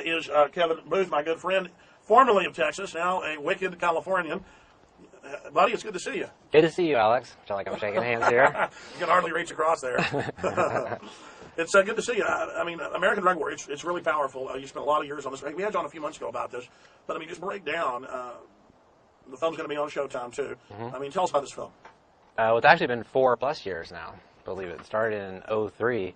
is Kevin Booth, my good friend, formerly of Texas, now a wicked Californian. Buddy, it's good to see you. Good to see you, Alex. I feel like I'm shaking hands here. You can hardly reach across there. It's good to see you. I mean, American Drug War, it's really powerful. You spent a lot of years on this. We had you on a few months ago about this. But, I mean, just break down. The film's going to be on Showtime, too. I mean, tell us about this film. Well, it's actually been 4+ years now, I believe it. It started in '03.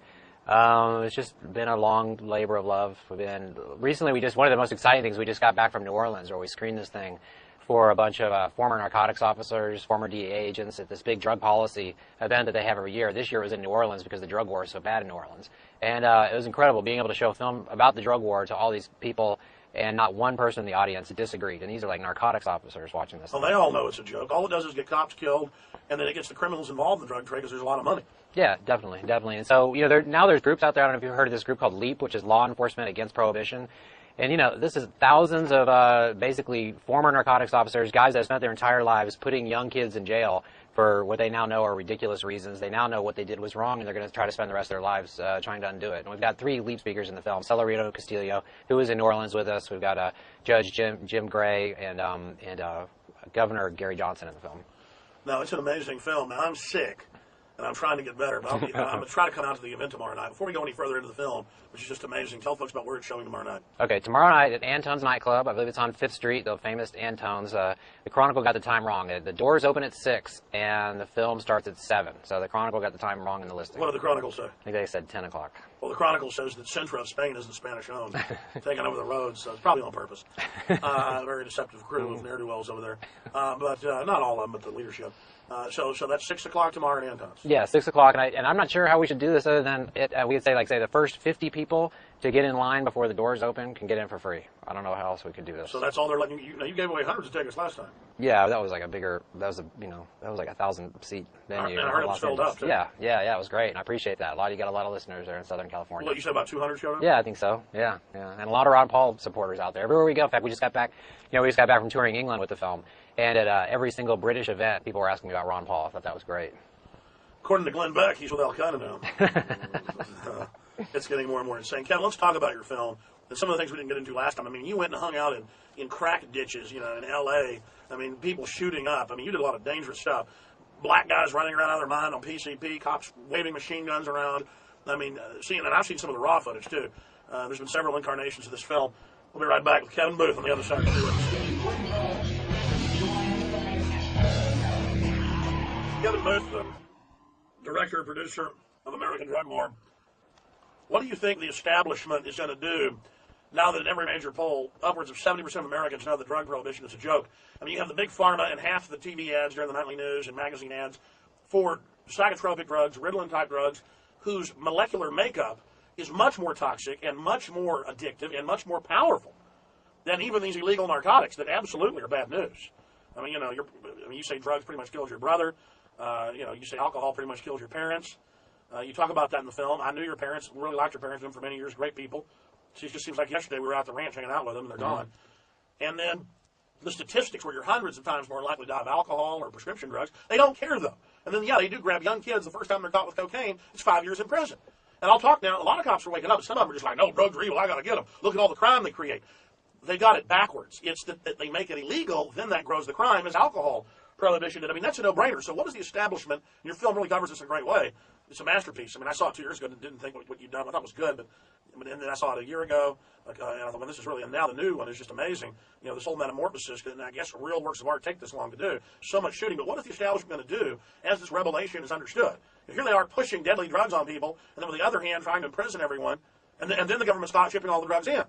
It's just been a long labor of love. Recently, one of the most exciting things, we just got back from New Orleans where we screened this thing for a bunch of former narcotics officers, former DEA agents at this big drug policy event that they have every year. This year it was in New Orleans because the drug war is so bad in New Orleans. And it was incredible being able to show a film about the drug war to all these people, and not one person in the audience disagreed. And these are like narcotics officers watching this. Well, they all know it's a joke. All it does is get cops killed, and then it gets the criminals involved in the drug trade because there's a lot of money. Yeah, definitely. And so, now there's groups out there. I don't know if you've heard of this group called LEAP, which is Law Enforcement Against Prohibition. And, this is thousands of basically former narcotics officers, guys that have spent their entire lives putting young kids in jail for what they now know are ridiculous reasons. They now know what they did was wrong, and they're going to try to spend the rest of their lives trying to undo it. And we've got 3 LEAP speakers in the film. Celerino Castillo, who was in New Orleans with us. We've got Judge Jim Gray and Governor Gary Johnson in the film. No, it's an amazing film. Now, I'm sick, and I'm trying to get better, but I'm going to try to come out to the event tomorrow night. Before we go any further into the film, which is just amazing, tell folks about where it's showing tomorrow night. Okay, tomorrow night at Antone's nightclub. I believe it's on 5th Street, the famous Antone's. The Chronicle got the time wrong. The doors open at 6, and the film starts at 7. So the Chronicle got the time wrong in the listing. What did the Chronicle say? I think they said 10 o'clock. Well, the Chronicle says that Centro of Spain isn't Spanish-owned, taking over the roads, so it's probably on purpose. Very deceptive crew of ne'er-do-wells over there. But not all of them, but the leadership. So that's 6 o'clock tomorrow at Anton's. Yeah, 6 o'clock, and I'm not sure how we should do this other than we could say the first 50 people to get in line before the doors open can get in for free. I don't know how else we could do this. So that's all they're letting you. You gave away hundreds of tickets last time. Yeah, that was like a bigger. That was like a 1,000-seat venue. And I heard it was filled up too. Yeah, it was great, and I appreciate that. You got a lot of listeners there in Southern California. What you said, about 200 showed up? Yeah, I think so. Yeah, and a lot of Ron Paul supporters out there. Everywhere we go. In fact, we just got back. We just got back from touring England with the film, and at every single British event, people were asking me about Ron Paul. I thought that was great. According to Glenn Beck, he's with Al Qaeda now. It's getting more and more insane. Kevin, let's talk about your film and some of the things we didn't get into last time. I mean, you went and hung out in crack ditches, in L.A. I mean, people shooting up. I mean, you did a lot of dangerous stuff. Black guys running around out of their mind on PCP, cops waving machine guns around. I mean, and I've seen some of the raw footage, too. There's been several incarnations of this film. We'll be right back with Kevin Booth on the other side of the Kevin Booth, the director and producer of American Drug War. What do you think the establishment is going to do now that in every major poll, upwards of 70% of Americans know that drug prohibition is a joke? I mean, you have the big pharma and half the TV ads during the nightly news and magazine ads for psychotropic drugs, Ritalin-type drugs, whose molecular makeup is much more toxic and much more addictive and much more powerful than even these illegal narcotics that absolutely are bad news. I mean, you say drugs pretty much kills your brother. You say alcohol pretty much kills your parents. You talk about that in the film. I knew your parents, really liked your parents, been for many years, great people. It just seems like yesterday we were out at the ranch hanging out with them, and they're gone. And then the statistics where you're hundreds of times more likely to die of alcohol or prescription drugs, they don't care, though. And then, they do grab young kids. The first time they're caught with cocaine, it's 5 years in prison. And I'll talk now, a lot of cops are waking up, but some of them are just like, no, drugs are evil, I got to get them. Look at all the crime they create. They got it backwards. It's that they make it illegal, then that grows the crime, as alcohol prohibition. I mean, that's a no-brainer. So what is the establishment? And your film really covers this in a great way. It's a masterpiece. I mean, I saw it 2 years ago and didn't think what you'd done. I thought it was good, but and then I saw it a year ago. And I thought, well, this is really, and now the new one is just amazing. This whole metamorphosis, and I guess real works of art take this long to do. So much shooting. But what is the establishment going to do as this revelation is understood? If here they are pushing deadly drugs on people, and then with the other hand trying to imprison everyone, and then the government stops shipping all the drugs in.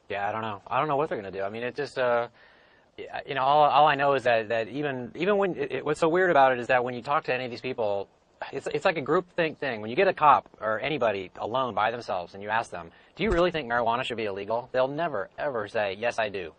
Yeah, I don't know. I don't know what they're going to do. I mean, it just, all I know is that even when what's so weird about it is that when you talk to any of these people, it's like a groupthink thing. When you get a cop or anybody alone by themselves and you ask them, do you really think marijuana should be illegal? They'll never, ever say, yes, I do.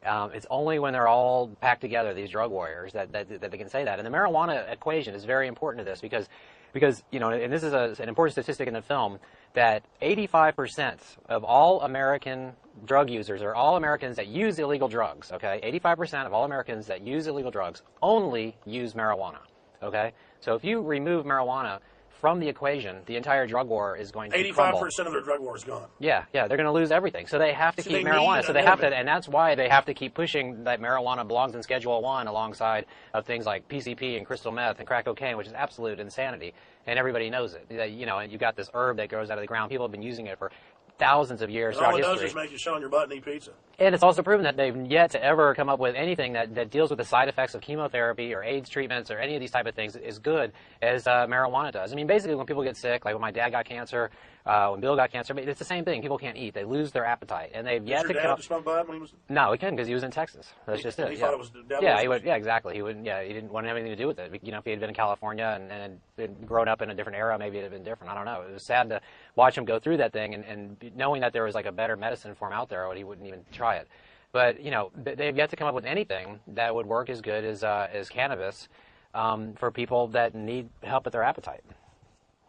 It's only when they're all packed together, these drug warriors, that they can say that. And the marijuana equation is very important to this because and this is an important statistic in the film, that 85% of all American drug users, or all Americans that use illegal drugs, okay, 85% of all Americans that use illegal drugs only use marijuana, okay? So if you remove marijuana from the equation, the entire drug war is going to crumble. 85% of their drug war is gone. Yeah, they're going to lose everything. So they have to keep marijuana. So they have to, and that's why they have to keep pushing that marijuana belongs in Schedule 1 alongside of things like PCP and crystal meth and crack cocaine, which is absolute insanity. And everybody knows it. And you've got this herb that grows out of the ground. People have been using it for thousands of years throughout history. All it does is make you sit on your butt and eat pizza. And it's also proven that they've yet to ever come up with anything that deals with the side effects of chemotherapy or AIDS treatments or any of these type of things as good as marijuana does. I mean, basically, when people get sick, like when my dad got cancer, when Bill got cancer, it's the same thing. People can't eat. They lose their appetite. And they've yet to come up... Did your dad smoke pot when he was... No, he couldn't because he was in Texas. That's just it. He thought it was... Yeah, exactly. He wouldn't. Yeah, he didn't want to have anything to do with it. You know, if he had been in California and had grown up in a different era, maybe it'd have been different. I don't know. It was sad to watch him go through that thing and knowing that there was like a better medicine for him out there, he wouldn't even try it. But, you know, they've yet to come up with anything that would work as good as cannabis for people that need help with their appetite.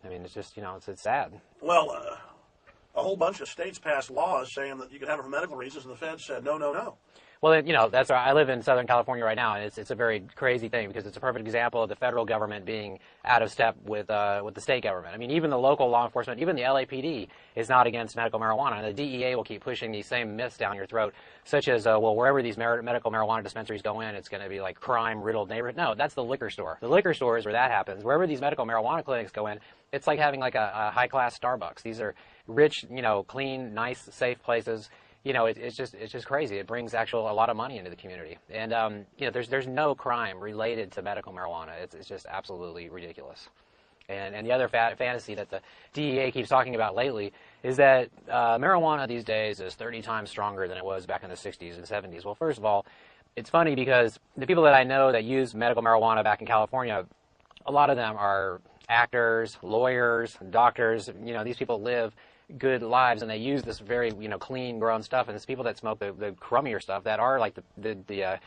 I mean, it's just, you know, it's sad. Well, a whole bunch of states passed laws saying that you could have it for medical reasons, and the feds said, no, no, no. Well, you know, that's right. I live in Southern California right now, and it's a very crazy thing because it's a perfect example of the federal government being out of step with the state government. I mean, even the local law enforcement, even the LAPD is not against medical marijuana, and the DEA will keep pushing these same myths down your throat, such as, well, wherever these medical marijuana dispensaries go in, it's going to be like crime-riddled neighborhood. No, that's the liquor store. The liquor store is where that happens. Wherever these medical marijuana clinics go in, it's like having like a high-class Starbucks. These are rich, you know, clean, nice, safe places. You know, it's just crazy. It brings a lot of money into the community, and you know, there's no crime related to medical marijuana. It's just absolutely ridiculous. And the other fantasy that the DEA keeps talking about lately is that marijuana these days is 30 times stronger than it was back in the 60s and 70s. Well, first of all, it's funny because the people that I know that use medical marijuana back in California, a lot of them are actors, lawyers, doctors. You know, these people live good lives, and they use this very, you know, clean grown stuff, and it's people that smoke the crummier stuff that are like the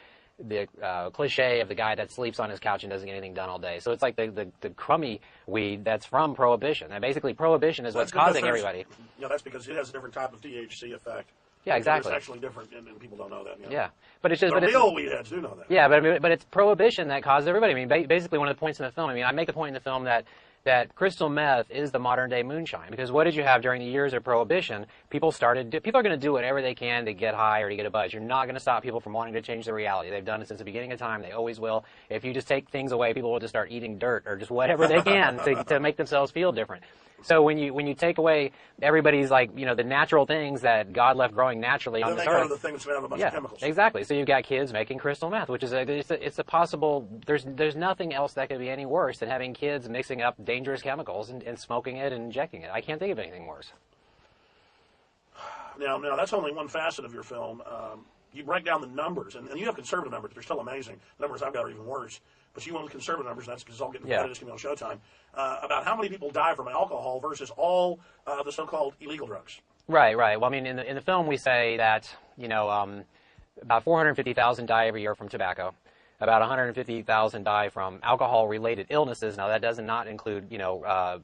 cliche of the guy that sleeps on his couch and doesn't get anything done all day. So it's like the crummy weed that's from Prohibition, and basically Prohibition is what's causing everybody. Yeah, that's because it has a different type of THC effect. Yeah, exactly. It's actually different, and people don't know that. You know? Yeah, but it's just the real weed heads do know that. Yeah, but it's Prohibition that causes everybody. I mean, basically one of the points in the film. I mean, I make a point in the film that crystal meth is the modern day moonshine, because what did you have during the years of Prohibition? People are going to do whatever they can to get high or to get a buzz. You're not going to stop people from wanting to change their reality. They've done it since the beginning of time. They always will. If you just take things away, people will just start eating dirt or just whatever they can to make themselves feel different. So when you take away everybody's, like, you know, the natural things that God left growing naturally on this earth, the things that have a bunch of chemicals. Exactly. So you've got kids making crystal meth, which is it's a possible. There's nothing else that could be any worse than having kids mixing up dangerous chemicals and smoking it and injecting it. I can't think of anything worse. Now that's only one facet of your film. You break down the numbers, and you have conservative numbers. They're still amazing. The numbers I've got are even worse. But you want conservative numbers, and that's because I'll get into this on Showtime, about how many people die from alcohol versus all the so-called illegal drugs. Right. Well, I mean, in the film we say that, you know, about 450,000 die every year from tobacco. About 150,000 die from alcohol-related illnesses. Now, that does not include, you know,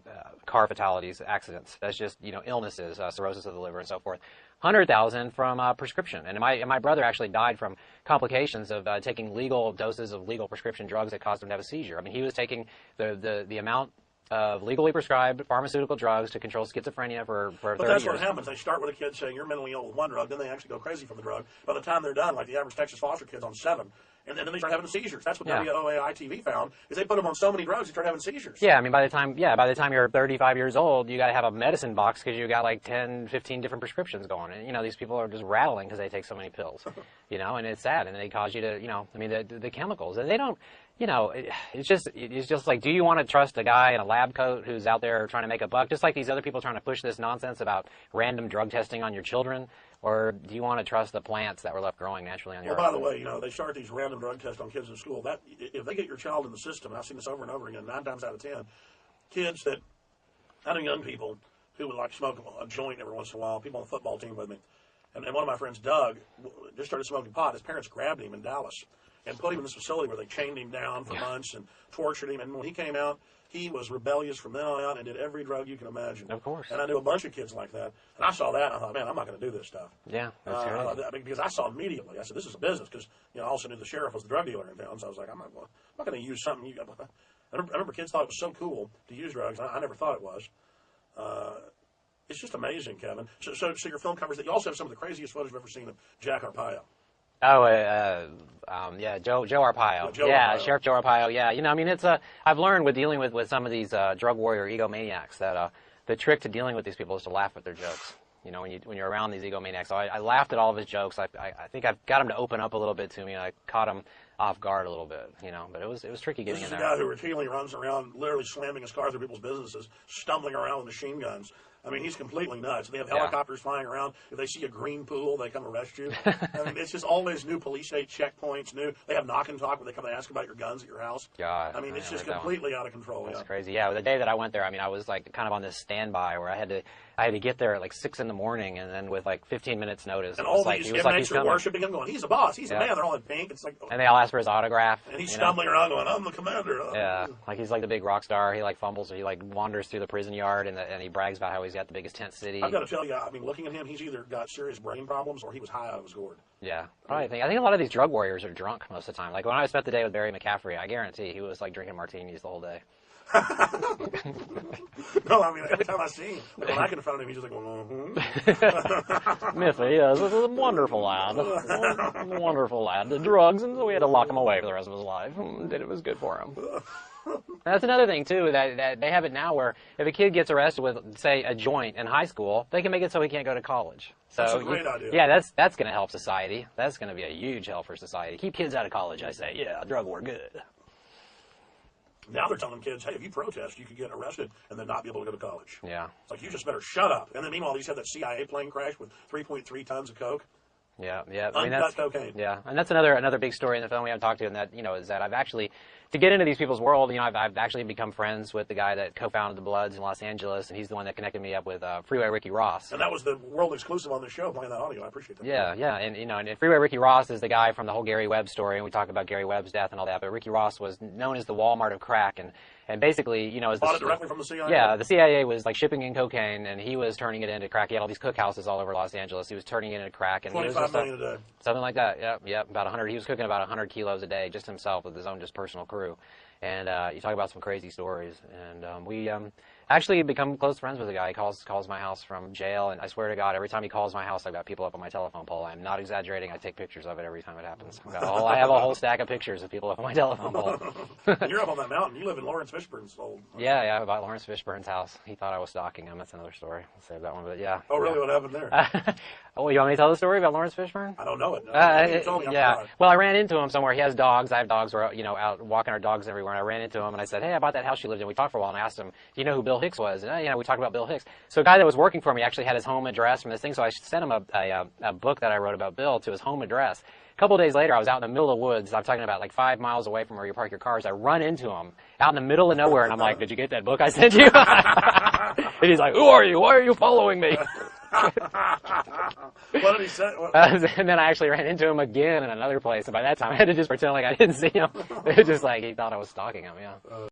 car fatalities, accidents. That's just, you know, illnesses, cirrhosis of the liver and so forth. 100,000 from prescription. And my brother actually died from complications of taking legal doses of legal prescription drugs that caused him to have a seizure. I mean, he was taking the amount of legally prescribed pharmaceutical drugs to control schizophrenia for 30 years. But that's what happens. They start with a kid saying you're mentally ill with one drug, then they actually go crazy from the drug. By the time they're done, like the average Texas foster kid's on 7. And then they start having seizures. That's what WOAI-TV found, is they put them on so many drugs, they start having seizures. Yeah, I mean, by the time you're 35 years old, you got to have a medicine box because you got like 10, 15 different prescriptions going. And, you know, these people are just rattling because they take so many pills, you know, and it's sad. And they cause you to, you know, I mean, the chemicals. And they don't, you know, it's just like, do you want to trust a guy in a lab coat who's out there trying to make a buck? Just like these other people trying to push this nonsense about random drug testing on your children. Or do you want to trust the plants that were left growing naturally on your earth? By the way, you know, they start these random drug tests on kids in school. That if they get your child in the system, and I've seen this over and over again, 9 times out of 10, kids that, I know young people who would like smoke a joint every once in a while, people on the football team with me. And one of my friends, Doug, just started smoking pot. His parents grabbed him in Dallas and put him in this facility where they chained him down for months and tortured him. And when he came out, he was rebellious from then on out and did every drug you can imagine. Of course. And I knew a bunch of kids like that. And I saw that, and I thought, man, I'm not going to do this stuff. Yeah, that's right. Because I saw immediately. I said, this is a business. Because, you know, I also knew the sheriff was the drug dealer in town. So I was like, I'm not going to use something you got. And I remember kids thought it was so cool to use drugs. I never thought it was. It's just amazing, Kevin. So your film covers that. You also have some of the craziest footage I've ever seen of Jack Arpaio. Oh, yeah, Joe Arpaio. Arpaio. Sheriff Joe Arpaio. Yeah, I mean, I've learned with dealing with some of these drug warrior egomaniacs that the trick to dealing with these people is to laugh at their jokes. When you're around these egomaniacs. So I laughed at all of his jokes. I think I've got him to open up a little bit to me, and I caught him off guard a little bit, but it was tricky getting in there. This is a guy who routinely runs around literally slamming his car through people's businesses, stumbling around with machine guns. I mean, he's completely nuts. They have helicopters flying around. If they see a green pool, they come arrest you. I mean, it's just always new police state checkpoints. They have knock and talk where they come and ask about your guns at your house. God, I mean, it's just completely out of control. That's crazy. Yeah, the day that I went there, I mean, I was like kind of on this standby where I had to get there at like 6 in the morning, and then with like 15 minutes notice. And all these inmates are worshiping him, going, "He's a boss. He's a man." They're all in pink. It's like, and they all ask for his autograph. And he's stumbling around, going, "I'm the commander." Yeah, like he's like the big rock star. He like fumbles, or he like wanders through the prison yard, and he brags about how he's got the biggest tent city. I've got to tell you, I mean, looking at him, he's either got serious brain problems or he was high out of his gourd. Yeah, I think a lot of these drug warriors are drunk most of the time. Like when I spent the day with Barry McCaffrey, I guarantee he was like drinking martinis the whole day. No, I mean, every time I see him, when I confront him, he's just like, Miffy, yes, this is a wonderful lad. Wonderful lad. The drugs, and so we had to lock him away for the rest of his life. It was good for him. That's another thing, too, that they have it now where if a kid gets arrested with, say, a joint in high school, they can make it so he can't go to college. So, that's a great idea. Yeah, that's going to help society. That's going to be a huge help for society. Keep kids out of college, I say. Yeah, drug war, good. Now they're telling kids, hey, if you protest, you could get arrested and then not be able to go to college. Yeah. It's like, you just better shut up. And then meanwhile, these had that CIA plane crash with 3.3 tons of coke. Yeah. I mean, that's cocaine. Yeah, and that's another big story in the film we haven't talked to, and that is that I've actually, to get into these people's world, I've actually become friends with the guy that co-founded the Bloods in Los Angeles, and he's the one that connected me up with Freeway Ricky Ross. And that was the world exclusive on the show, playing that audio. I appreciate that. Yeah, and Freeway Ricky Ross is the guy from the whole Gary Webb story, and we talk about Gary Webb's death and all that. But Ricky Ross was known as the Walmart of crack, and basically, as bought it directly from the CIA. Yeah, the CIA was like shipping in cocaine, and he was turning it into crack. He had all these cookouses all over Los Angeles. He was turning it into crack, and 25 million a day. Something like that. Yep. About 100. He was cooking about 100 kilos a day, just himself with his own just personal crew. And you talk about some crazy stories. And we actually become close friends with the guy. He calls my house from jail, and I swear to God, every time he calls my house, I've got people up on my telephone pole. I'm not exaggerating. I take pictures of it every time it happens. I have a whole stack of pictures of people up on my telephone pole. You're up on that mountain. You live in Lawrence Fishburne's old. Yeah, about Lawrence Fishburne's house. He thought I was stalking him. That's another story. I'll save that one, but yeah. Oh, really? Yeah. What happened there? Oh, you want me to tell the story about Lawrence Fishburne? I don't know it. You told me. Yeah. Well, I ran into him somewhere. He has dogs. I have dogs. We're out walking our dogs everywhere. And I ran into him, and I said, "Hey, I bought that house you lived in." We talked for a while, and I asked him, "Do you know who Bill Hicks was?" And we talked about Bill Hicks. So a guy that was working for me actually had his home address from this thing. So I sent him a book that I wrote about Bill to his home address. A couple of days later, I was out in the middle of the woods. I'm talking about like 5 miles away from where you park your cars. I run into him out in the middle of nowhere, and I'm like, "Did you get that book I sent you?" And he's like, "Who are you? Why are you following me?" What did he say? And then I actually ran into him again in another place. And by that time, I had to just pretend like I didn't see him. It was just like he thought I was stalking him, yeah.